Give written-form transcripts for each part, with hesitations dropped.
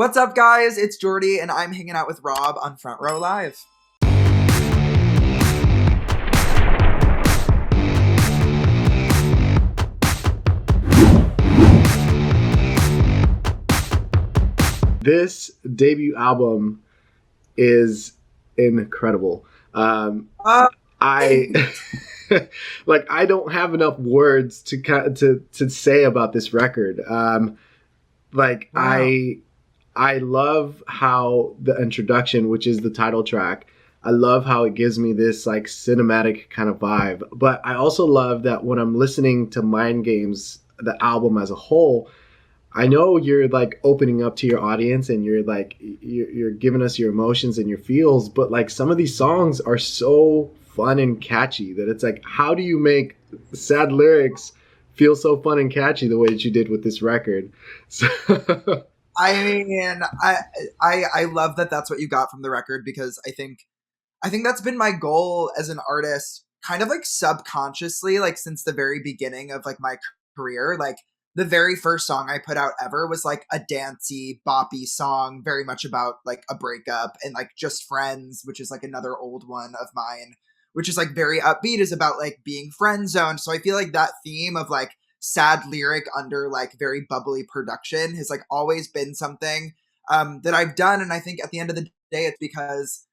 What's up, guys? It's Jordy, and I'm hanging out with Rob on Front Row Live. This debut album is incredible. I I don't have enough words to say about this record. Wow. I love how the introduction, which is the title track, I love how it gives me this like cinematic kind of vibe. But I also love that when I'm listening to Mind Games, the album as a whole, I know you're like opening up to your audience and you're giving us your emotions and your feels, but like some of these songs are so fun and catchy that it's like, how do you make sad lyrics feel so fun and catchy the way that you did with this record? So I mean, I love that that's what you got from the record, because I think that's been my goal as an artist, kind of like subconsciously, like since the very beginning of like my career. Like the very first song I put out ever was like a dancey, boppy song, very much about like a breakup, and like Just Friends, which is like another old one of mine, which is like very upbeat, is about like being friend zoned. So I feel like that theme of like sad lyric under like very bubbly production has like always been something that I've done. And I think at the end of the day, it's because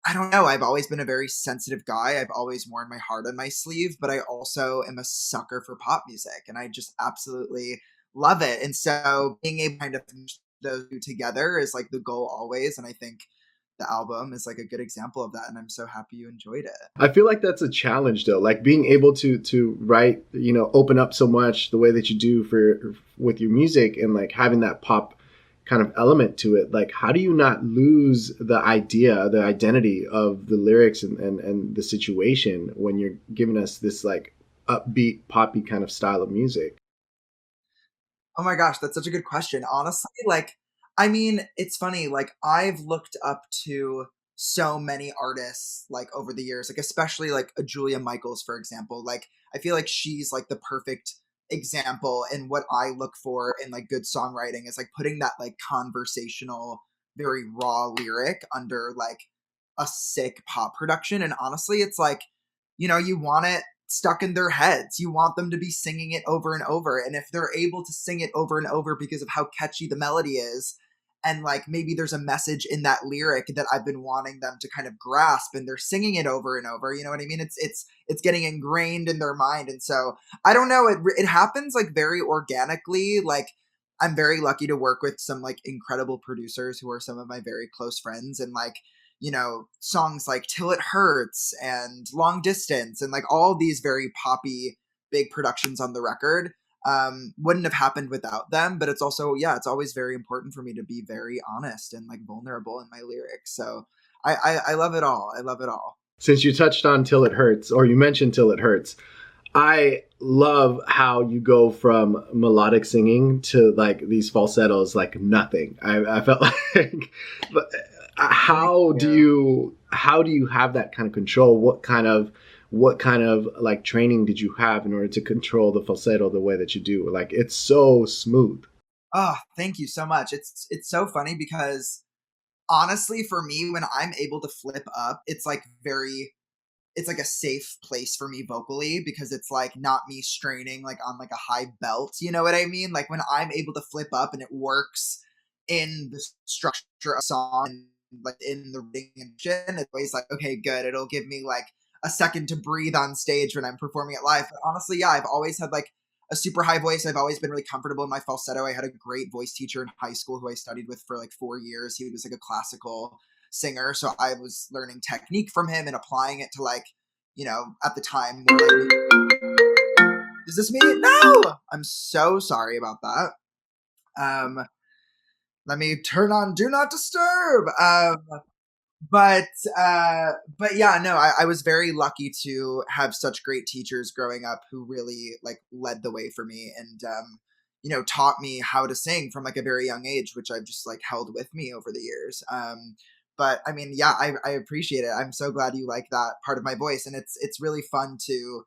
I don't know, I've always been a very sensitive guy. I've always worn my heart on my sleeve, but I also am a sucker for pop music, and I just absolutely love it. And so being able to kind of finish those two together is like the goal always. And I think the album is like a good example of that. And I'm so happy you enjoyed it. I feel like that's a challenge though, like being able to write, open up so much the way that you do with your music, and like having that pop kind of element to it. Like, how do you not lose the identity of the lyrics and the situation when you're giving us this like upbeat, poppy kind of style of music? Oh my gosh, that's such a good question. Honestly, like, I mean, it's funny, like, I've looked up to so many artists, like, over the years, like, especially, like, a Julia Michaels, for example. Like, I feel like she's, like, the perfect example, and what I look for in, like, good songwriting is, like, putting that, like, conversational, very raw lyric under, like, a sick pop production. And honestly, it's like, you want it stuck in their heads. You want them to be singing it over and over. And if they're able to sing it over and over because of how catchy the melody is, and like maybe there's a message in that lyric that I've been wanting them to kind of grasp, and they're singing it over and over, you know what I mean? It's getting ingrained in their mind. And so I don't know, it happens like very organically. Like I'm very lucky to work with some like incredible producers who are some of my very close friends, and like songs like Till It Hurts and Long Distance, and like all these very poppy, big productions on the record wouldn't have happened without them. But it's also, yeah, it's always very important for me to be very honest and like vulnerable in my lyrics. So I love it all. I love it all. Since you touched on Till It Hurts, or you mentioned Till It Hurts, I love how you go from melodic singing to like these falsettos like nothing. I felt like, but how do you have that kind of control? What kind of like training did you have in order to control the falsetto the way that you do? Like it's so smooth. Oh, thank you so much. It's so funny because honestly, for me, when I'm able to flip up, it's like a safe place for me vocally, because it's like not me straining like on like a high belt. You know what I mean? Like when I'm able to flip up and it works in the structure of song, like in the rendition, it's always like, okay, good. It'll give me like a second to breathe on stage when I'm performing it live. But honestly, yeah, I've always had like a super high voice. I've always been really comfortable in my falsetto. I had a great voice teacher in high school who I studied with for like 4 years. He was like a classical singer, so I was learning technique from him and applying it to like, at the time more like, is this me? No, I'm so sorry about that. Let me turn on do not disturb. But yeah, no, I was very lucky to have such great teachers growing up who really like led the way for me, and taught me how to sing from like a very young age, which I've just like held with me over the years. But I mean, yeah, I appreciate it. I'm so glad you like that part of my voice, and it's really fun to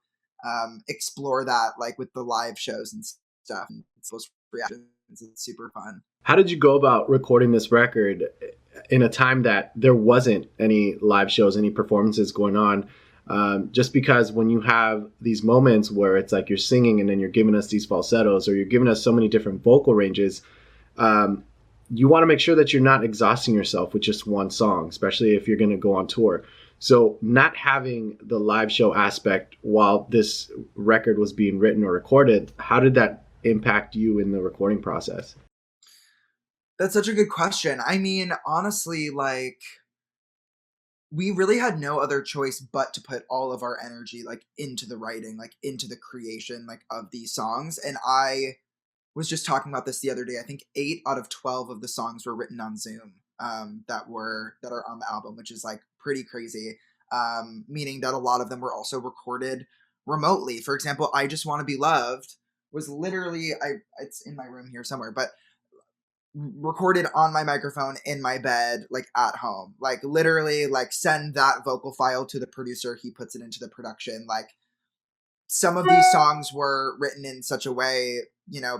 explore that like with the live shows and stuff, and those reactions It's super fun. How did you go about recording this record in a time that there wasn't any live shows, any performances going on? Just because when you have these moments where it's like you're singing and then you're giving us these falsettos or you're giving us so many different vocal ranges, um, you want to make sure that you're not exhausting yourself with just one song, especially if you're going to go on tour. So, not having the live show aspect while this record was being written or recorded, how did that impact you in the recording process? That's such a good question. I mean, honestly, like, we really had no other choice but to put all of our energy, like, into the writing, like, into the creation, like, of these songs, and I was just talking about this the other day. I think 8 out of 12 of the songs were written on Zoom, that are on the album, which is, like, pretty crazy, meaning that a lot of them were also recorded remotely. For example, "I Just Wanna Be Loved" was literally I it's in my room here somewhere, but recorded on my microphone in my bed, like at home. Like literally, like send that vocal file to the producer, he puts it into the production. Like some of these songs were written in such a way,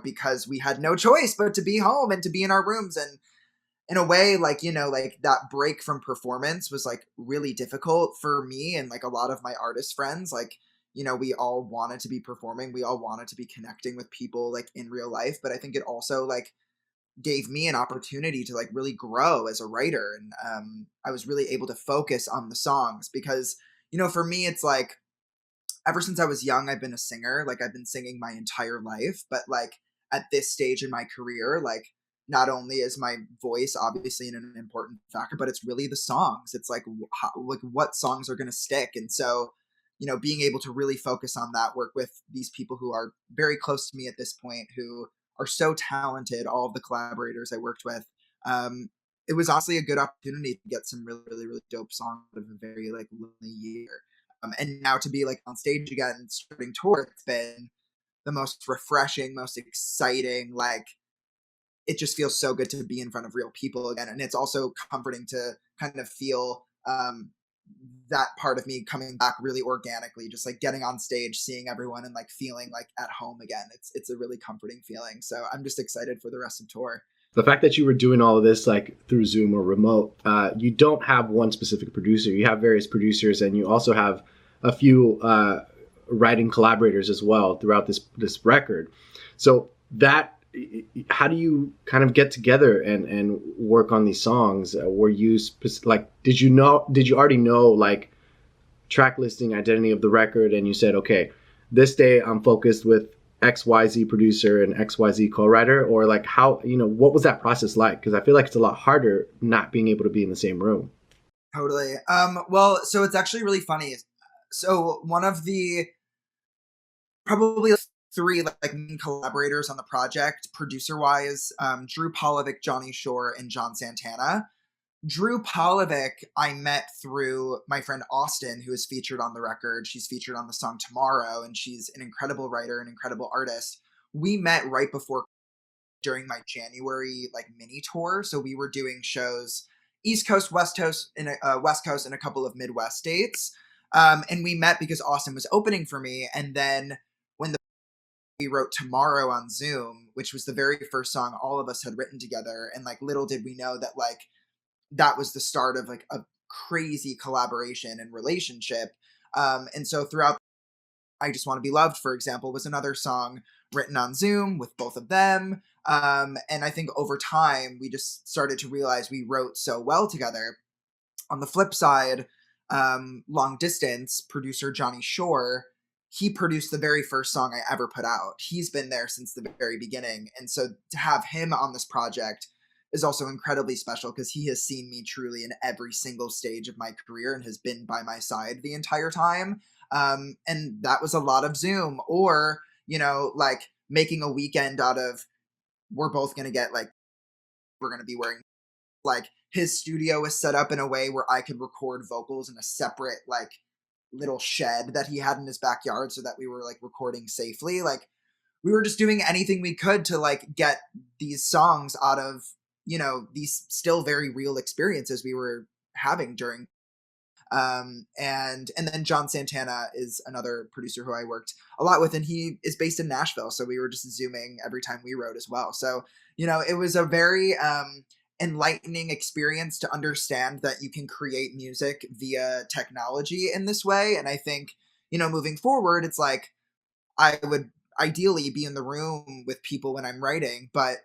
because we had no choice but to be home and to be in our rooms. And in a way, like, like that break from performance was like really difficult for me and like a lot of my artist friends. Like, we all wanted to be performing, we all wanted to be connecting with people like in real life. But I think it also like gave me an opportunity to like really grow as a writer. And I was really able to focus on the songs because, for me, it's like ever since I was young, I've been a singer. Like I've been singing my entire life, but like at this stage in my career, like not only is my voice obviously an important factor, but it's really the songs. It's like like what songs are going to stick, and so being able to really focus on that, work with these people who are very close to me at this point, who are so talented. All of the collaborators I worked with. Um, it was honestly a good opportunity to get some really, really, really dope songs out of a very like lonely year. And now to be like on stage again, starting tour, it's been the most refreshing, most exciting. Like it just feels so good to be in front of real people again, and it's also comforting to kind of feel that part of me coming back really organically, just like getting on stage, seeing everyone, and like feeling like at home again. It's a really comforting feeling. So I'm just excited for the rest of tour. The fact that you were doing all of this like through Zoom or remote, you don't have one specific producer. You have various producers, and you also have a few writing collaborators as well throughout this record. So that, how do you kind of get together and work on these songs? Were you like, did you already know like track listing, identity of the record, and you said, okay, this day I'm focused with XYZ producer and XYZ co-writer? Or like how, what was that process like? Because I feel like it's a lot harder not being able to be in the same room. Totally. Well, so it's actually really funny. So one of the probably three like main collaborators on the project, producer wise, Drew Polovic, Johnny Shore, and John Santana. Drew Polovic, I met through my friend Austin, who is featured on the record. She's featured on the song Tomorrow, and she's an incredible writer, an incredible artist. We met right before during my January like mini tour. So we were doing shows East Coast, West Coast, and a couple of Midwest states. And we met because Austin was opening for me. And then when we wrote Tomorrow on Zoom, which was the very first song all of us had written together, and like little did we know that like that was the start of like a crazy collaboration and relationship. And so throughout I Just Want to Be Loved, for example, was another song written on Zoom with both of them. And I think over time, we just started to realize we wrote so well together. On the flip side, Long Distance, producer Johnny Shore, he produced the very first song I ever put out. He's been there since the very beginning. And so to have him on this project is also incredibly special because he has seen me truly in every single stage of my career and has been by my side the entire time. And that was a lot of Zoom, or, like making a weekend out of, we're both going to get like, we're going to be wearing, like, his studio was set up in a way where I could record vocals in a separate, like, little shed that he had in his backyard so that we were like recording safely. Like, we were just doing anything we could to like get these songs out of, these still very real experiences we were having during. And then John Santana is another producer who I worked a lot with, and he is based in Nashville, so we were just zooming every time we wrote as well. So it was a very enlightening experience to understand that you can create music via technology in this way. And I think moving forward, it's like I would ideally be in the room with people when I'm writing, but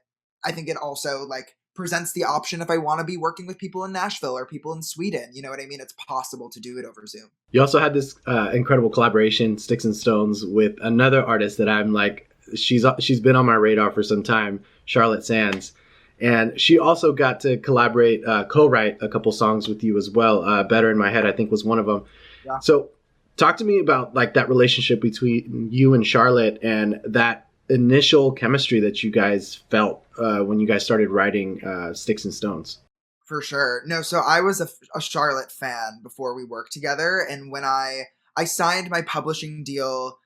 I think it also like presents the option if I want to be working with people in Nashville or people in Sweden. You know what I mean? It's possible to do it over Zoom. You also had this incredible collaboration, Sticks and Stones, with another artist that I'm like, she's been on my radar for some time, Charlotte Sands. And she also got to collaborate, co-write a couple songs with you as well. Better in My Head, I think, was one of them. Yeah. So talk to me about like that relationship between you and Charlotte and that initial chemistry that you guys felt when you guys started writing Sticks and Stones. For sure. No, so I was a Charlotte fan before we worked together. And when I signed my publishing deal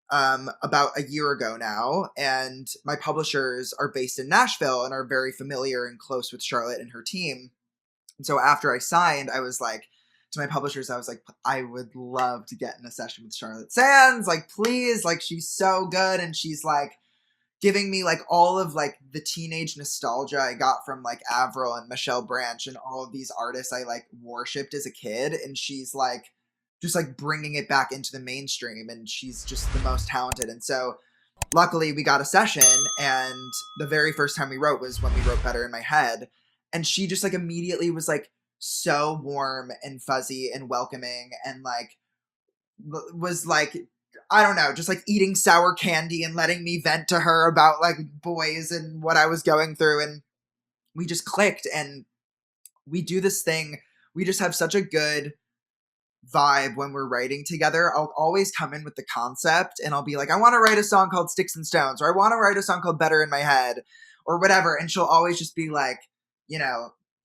about a year ago now, and my publishers are based in Nashville and are very familiar and close with Charlotte and her team. And so after I signed, I was like, to my publishers, I was like, I would love to get in a session with Charlotte Sands. Like, please, like, she's so good. And she's like giving me like all of like the teenage nostalgia I got from like Avril and Michelle Branch and all of these artists I like worshipped as a kid. And she's like, just like bringing it back into the mainstream. And she's just the most talented. And so luckily we got a session, and the very first time we wrote was when we wrote Better in My Head. And she just like immediately was like so warm and fuzzy and welcoming, and like was like, I don't know, just like eating sour candy and letting me vent to her about like boys and what I was going through. And we just clicked, and we do this thing. We just have such a good vibe when we're writing together. I'll always come in with the concept, and I'll be like, I want to write a song called Sticks and Stones, or I want to write a song called Better in My Head, or whatever. And she'll always just be like,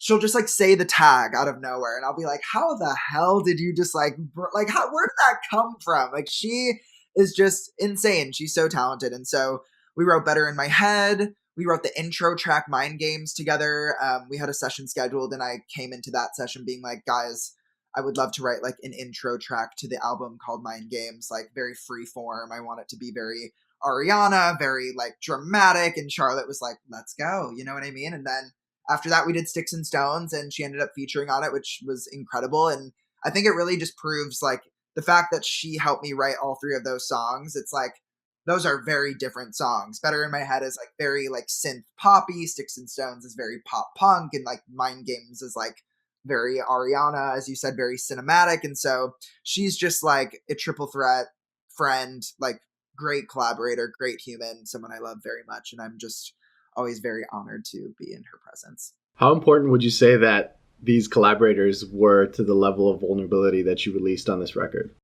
she'll just like say the tag out of nowhere, and I'll be like, how the hell did you just like where did that come from? Like, she is just insane. She's so talented. And so we wrote Better in My Head. We wrote the intro track Mind Games together. We had a session scheduled, and I came into that session being like, guys, I would love to write like an intro track to the album called Mind Games, like very free form. I want it to be very Ariana, very like dramatic. And Charlotte was like, let's go. You know what I mean? And then after that, we did Sticks and Stones, and she ended up featuring on it, which was incredible. And I think it really just proves like the fact that she helped me write all three of those songs. It's like, those are very different songs. Better in My Head is like very like synth poppy. Sticks and Stones is very pop punk, and like Mind Games is like very Ariana, as you said, very cinematic. And so she's just like a triple threat friend, like great collaborator, great human, someone I love very much. And I'm just always very honored to be in her presence. How important would you say that these collaborators were to the level of vulnerability that you released on this record?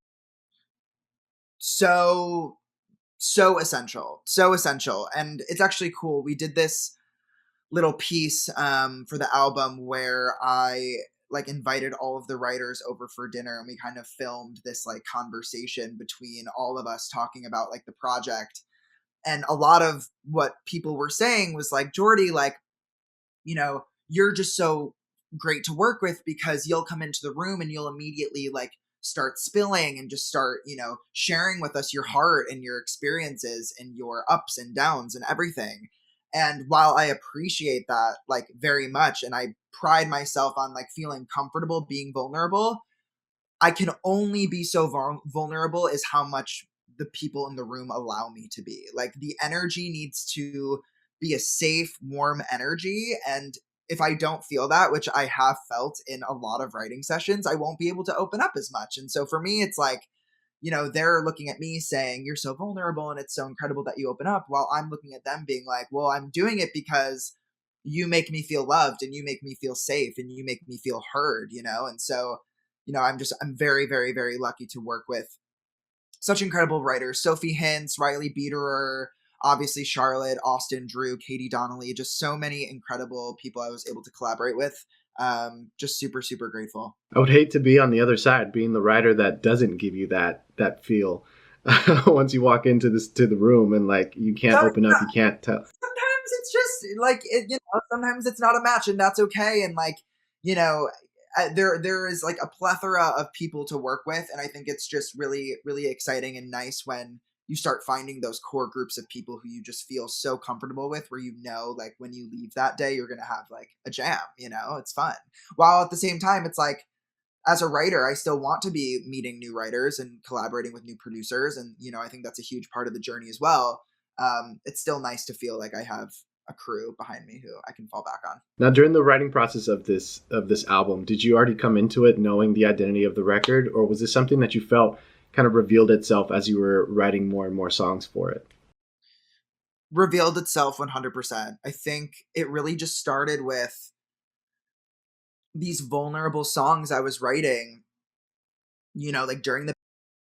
So essential. And it's actually cool. We did this little piece for the album where I like invited all of the writers over for dinner, and we kind of filmed this like conversation between all of us talking about like the project. And a lot of what people were saying was like, Jordy, like, you're just so great to work with because you'll come into the room and you'll immediately like start spilling and just start, sharing with us your heart and your experiences and your ups and downs and everything. And while I appreciate that like very much, and I pride myself on like feeling comfortable being vulnerable, I can only be so vulnerable as how much the people in the room allow me to be. Like, the energy needs to be a safe, warm energy. And if I don't feel that, which I have felt in a lot of writing sessions, I won't be able to open up as much. And so for me, it's like, they're looking at me saying, you're so vulnerable and it's so incredible that you open up, while I'm looking at them being like, well, I'm doing it because you make me feel loved and you make me feel safe and you make me feel heard, And so, I'm very, very, very lucky to work with such incredible writers. Sophie Hintz, Riley Biederer, obviously Charlotte, Austin, Drew, Katie Donnelly, just so many incredible people I was able to collaborate with. Just super, super grateful. I would hate to be on the other side, being the writer that doesn't give you that feel. Once you walk into the room and like you can't open up, you can't tell. Sometimes it's just like sometimes it's not a match, and that's okay. And like there is like a plethora of people to work with, and I think it's just really really exciting and nice when you start finding those core groups of people who you just feel so comfortable with, where you know like when you leave that day you're gonna have like a jam, you know, it's fun, while at the same time it's like as a writer, I still want to be meeting new writers and collaborating with new producers. And, you know, I think that's a huge part of the journey as well. It's still nice to feel like I have a crew behind me who I can fall back on. Now, during the writing process of this album, did you already come into it knowing the identity of the record, or was this something that you felt kind of revealed itself as you were writing more and more songs for it? Revealed itself 100%. I think it really just started with these vulnerable songs I was writing, you know, like during the,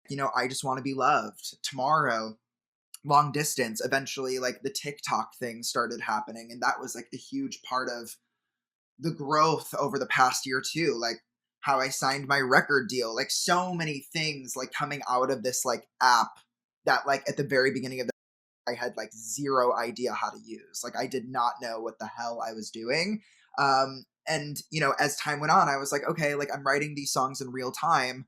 you know, I Just Want to Be Loved, Tomorrow, Long Distance. Eventually, like the TikTok thing started happening. And that was like a huge part of the growth over the past year too, like how I signed my record deal, like so many things like coming out of this like app that like at the very beginning of the I had like zero idea how to use. Like I did not know what the hell I was doing. And you know, as time went on, I was like, okay, like I'm writing these songs in real time.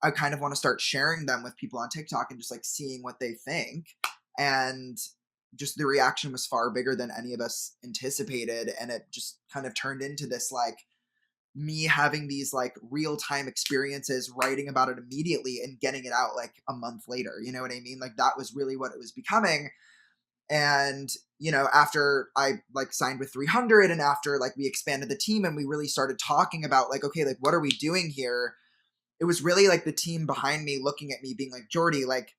I kind of want to start sharing them with people on TikTok and just like seeing what they think. And just the reaction was far bigger than any of us anticipated. And it just kind of turned into this like me having these like real time experiences, writing about it immediately and getting it out like a month later. You know what I mean? Like that was really what it was becoming. And, you know, after I like signed with 300 and after like we expanded the team and we really started talking about like, okay, like what are we doing here? It was really like the team behind me looking at me being like, Jordy, like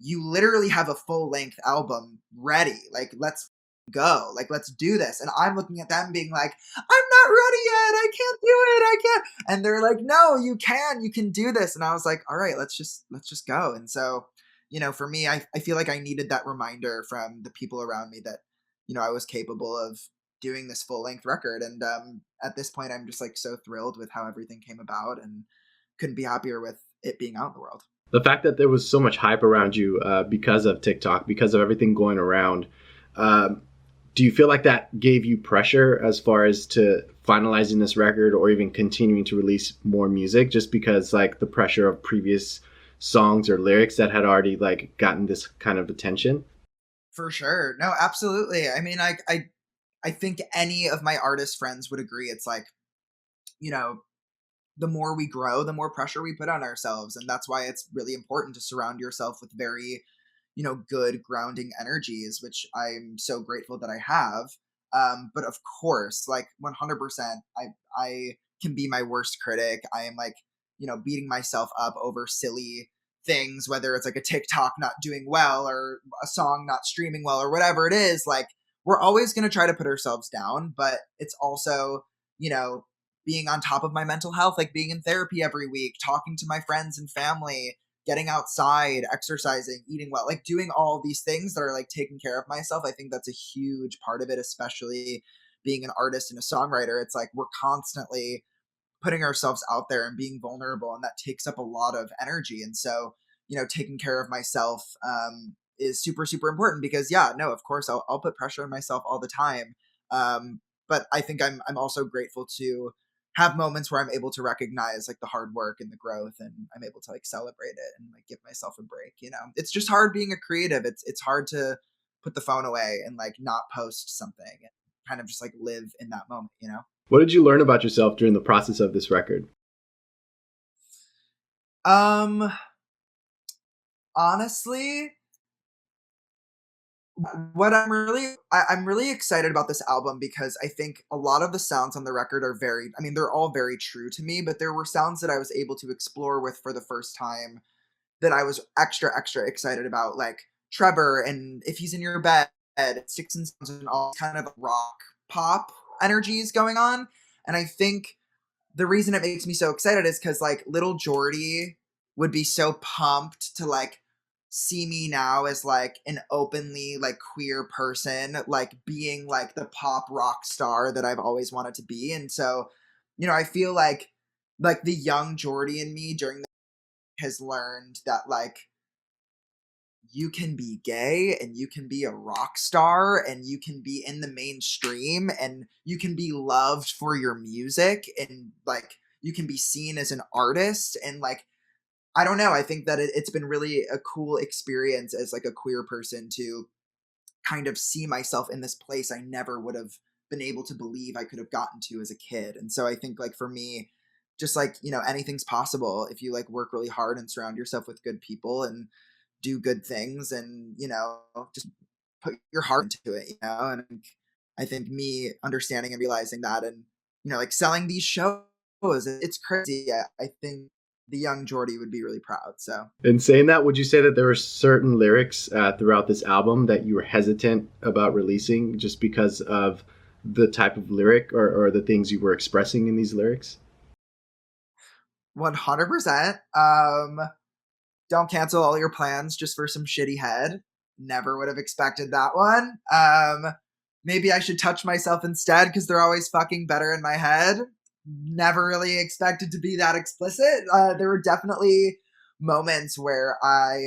you literally have a full length album ready. Like let's go. Like let's do this. And I'm looking at them being like, I'm not ready yet. I can't do it. I can't. And they're like, no, you can do this. And I was like, all right, let's just go. And so, you know, for me, I feel like I needed that reminder from the people around me that, you know, I was capable of doing this full length record. And at this point, I'm just like so thrilled with how everything came about and couldn't be happier with it being out in the world. The fact that there was so much hype around you because of TikTok, because of everything going around, um, do you feel like that gave you pressure as far as to finalizing this record or even continuing to release more music, just because like the pressure of previous songs or lyrics that had already like gotten this kind of attention? For sure. No, absolutely. I mean, I think any of my artist friends would agree. It's like, you know, the more we grow, the more pressure we put on ourselves. And that's why it's really important to surround yourself with very, you know, good grounding energies, which I'm so grateful that I have. But of course, like 100%, I can be my worst critic. I am like, you know, beating myself up over silly things, whether it's like a TikTok not doing well or a song not streaming well or whatever it is. Like, we're always going to try to put ourselves down, but it's also, you know, being on top of my mental health, like being in therapy every week, talking to my friends and family, getting outside, exercising, eating well, like doing all these things that are like taking care of myself. I think that's a huge part of it, especially being an artist and a songwriter. It's like we're constantly putting ourselves out there and being vulnerable, and that takes up a lot of energy. And so, you know, taking care of myself is super super important because yeah, no, of course I'll put pressure on myself all the time. But I think I'm also grateful to have moments where I'm able to recognize like the hard work and the growth, and I'm able to like celebrate it and like give myself a break. You know, it's just hard being a creative. It's hard to put the phone away and like not post something and kind of just like live in that moment. You know. What did you learn about yourself during the process of this record? Um, honestly, what I'm really excited about this album because I think a lot of the sounds on the record are very, I mean, they're all very true to me, but there were sounds that I was able to explore with for the first time that I was extra extra excited about, like Trevor and If He's in Your Bed, Sticks and Stones, and all kind of rock pop energies going on. And I think the reason it makes me so excited is because like little Jordy would be so pumped to like see me now as like an openly like queer person, like being like the pop rock star that I've always wanted to be. And so, you know, I feel like the young Jordy in me during the has learned that like you can be gay and you can be a rock star and you can be in the mainstream and you can be loved for your music and like you can be seen as an artist. And like, I don't know, I think that it's been really a cool experience as like a queer person to kind of see myself in this place I never would have been able to believe I could have gotten to as a kid. And so I think like for me, just like, anything's possible if you like work really hard and surround yourself with good people and do good things and, just put your heart into it, and I think me understanding and realizing that and, like selling these shows, it's crazy. I think the young Jordy would be really proud. So In saying that, would you say that there were certain lyrics throughout this album that you were hesitant about releasing just because of the type of lyric or the things you were expressing in these lyrics? 100%. Don't cancel all your plans just for some shitty head. Never would have expected that one. Maybe I should touch myself instead because they're always fucking better in my head. Never really expected to be that explicit. There were definitely moments where I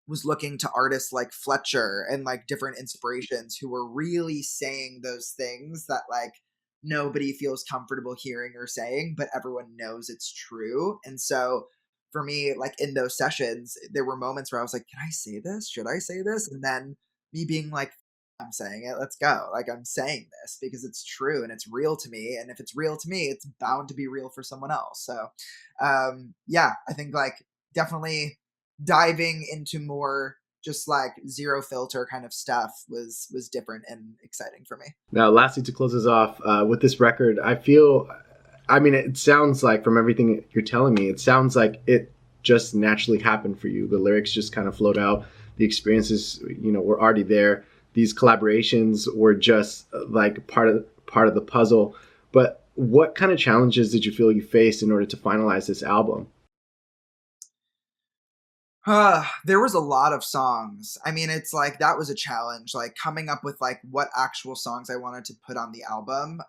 was looking to artists like Fletcher and like different inspirations who were really saying those things that like nobody feels comfortable hearing or saying, but everyone knows it's true. And so for me, like in those sessions, there were moments where I was like, can I say this? Should I say this? And then me being like, I'm saying it, let's go. Like I'm saying this because it's true and it's real to me. And if it's real to me, it's bound to be real for someone else. So yeah, I think like definitely diving into more just like zero filter kind of stuff was different and exciting for me. Now, lastly, to close us off with this record, I mean, it sounds like from everything you're telling me, it sounds like it just naturally happened for you. The lyrics just kind of flowed out. The experiences, were already there. These collaborations were just like part of the puzzle. But what kind of challenges did you feel you faced in order to finalize this album? There was a lot of songs. I mean, it's like that was a challenge, like coming up with like what actual songs I wanted to put on the album.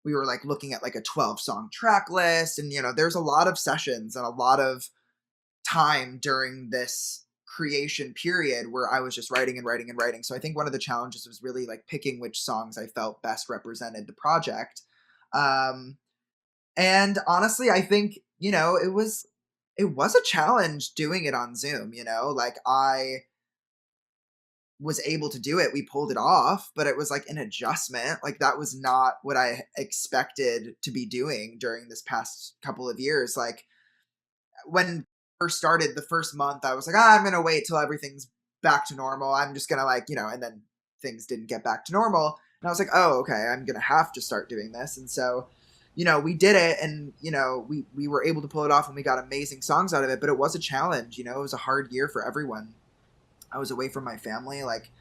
We were like looking at like a 12-song track list, and there's a lot of sessions and a lot of time during this creation period where I was just writing and writing and writing. So I think one of the challenges was really like picking which songs I felt best represented the project. Um, and honestly, I think, it was a challenge doing it on Zoom, like I was able to do it. We pulled it off, but it was like an adjustment. Like that was not what I expected to be doing during this past couple of years. Like when I first started the first month, I was like, I'm going to wait till everything's back to normal. I'm just going to like, and then things didn't get back to normal. And I was like, oh, okay, I'm going to have to start doing this. And so, we did it and, we were able to pull it off and we got amazing songs out of it, but it was a challenge, it was a hard year for everyone. I was away from my family. Like,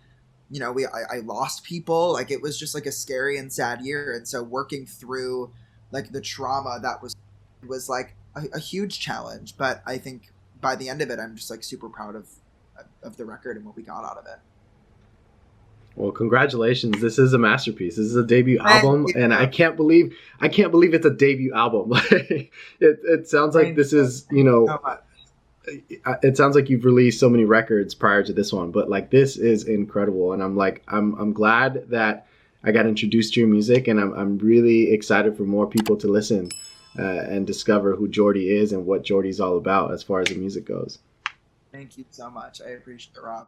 I lost people. Like it was just like a scary and sad year. And so working through like the trauma that was like a huge challenge. But I think by the end of it, I'm just like super proud of the record and what we got out of it. Well, congratulations! This is a masterpiece. This is a debut Thank album, and you. I can't believe it's a debut album. It sounds like Thank this you is, so much. it sounds like you've released so many records prior to this one, but like this is incredible, and I'm glad that I got introduced to your music, and I'm really excited for more people to listen and discover who Jordy is and what Jordy's all about as far as the music goes. Thank you so much. I appreciate it, Rob.